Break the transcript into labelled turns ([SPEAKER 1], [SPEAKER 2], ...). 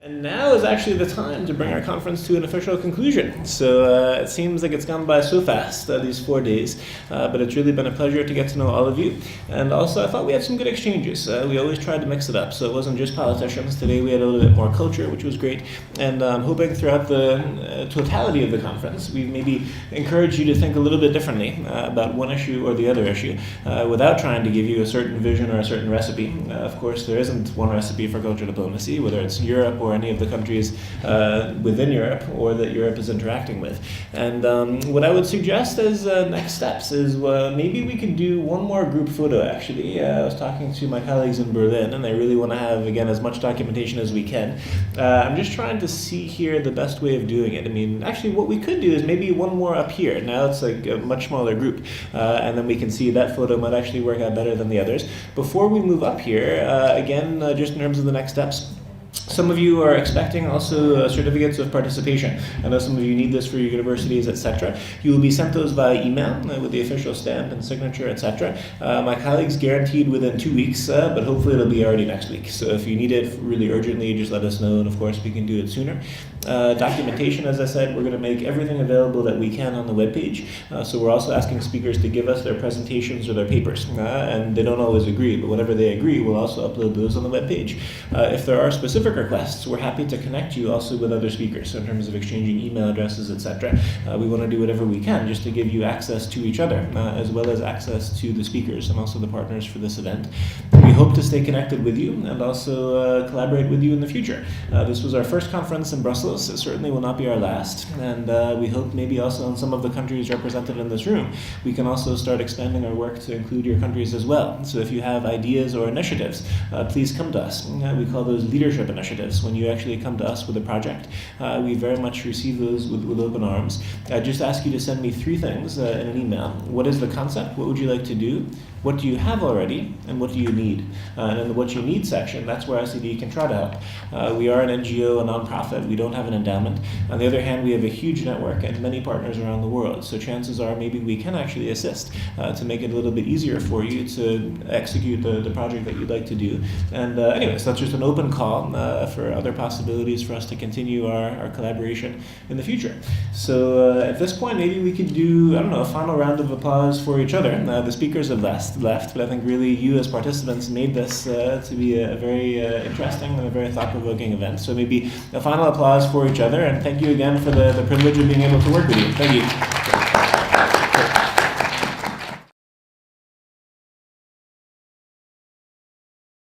[SPEAKER 1] And now is actually the time to bring our conference to an official conclusion. So it seems like it's gone by so fast, these 4 days, but it's really been a pleasure to get to know all of you. And also I thought we had some good exchanges. We always tried to mix it up, so it wasn't just politicians. Today we had a little bit more culture, which was great. And I'm hoping throughout the totality of the conference, we've maybe encouraged you to think a little bit differently about one issue or the other issue, without trying to give you a certain vision or a certain recipe. Of course, there isn't one recipe for culture diplomacy, whether it's Europe or any of the countries within Europe or that Europe is interacting with. And what I would suggest as next steps is maybe we could do one more group photo, actually. I was talking to my colleagues in Berlin, and they really want to have, again, as much documentation as we can. I'm just trying to see here the best way of doing it. I mean, actually, what we could do is maybe one more up here. Now it's like a much smaller group, and then we can see that photo might actually work out better than the others. Before we move up here, again, just in terms of the next steps, some of you are expecting also certificates of participation. I know some of you need this for your universities, etc. You will be sent those via email with the official stamp and signature, etc. My colleagues guaranteed within 2 weeks, but hopefully it'll be already next week. So if you need it really urgently, just let us know, and of course we can do it sooner. Documentation, as I said, we're going to make everything available that we can on the webpage. So we're also asking speakers to give us their presentations or their papers, and they don't always agree, but whenever they agree, we'll also upload those on the webpage. If there are specific requests, we're happy to connect you also with other speakers. So in terms of exchanging email addresses, etc., we want to do whatever we can just to give you access to each other, as well as access to the speakers and also the partners for this event. We hope to stay connected with you and also collaborate with you in the future. This was our first conference in Brussels. It certainly will not be our last, and we hope maybe also in some of the countries represented in this room, we can also start expanding our work to include your countries as well. So if you have ideas or initiatives, please come to us. We call those leadership initiatives. When you actually come to us with a project, we very much receive those with open arms. I just ask you to send me 3 things in an email. What is the concept? What would you like to do? What do you have already? And what do you need? And in the what you need section, that's where ICD can try to help. We are an NGO, a nonprofit. We don't have an endowment. On the other hand, we have a huge network and many partners around the world. So chances are maybe we can actually assist to make it a little bit easier for you to execute the project that you'd like to do. And anyways, that's just an open call for other possibilities for us to continue our collaboration in the future. So at this point, maybe we could do, I don't know, a final round of applause for each other. The speakers have left, but I think really you as participants made this to be a very interesting and a very thought-provoking event. So maybe a final applause for each other, and thank you again for the privilege of being able to work with you. Thank you.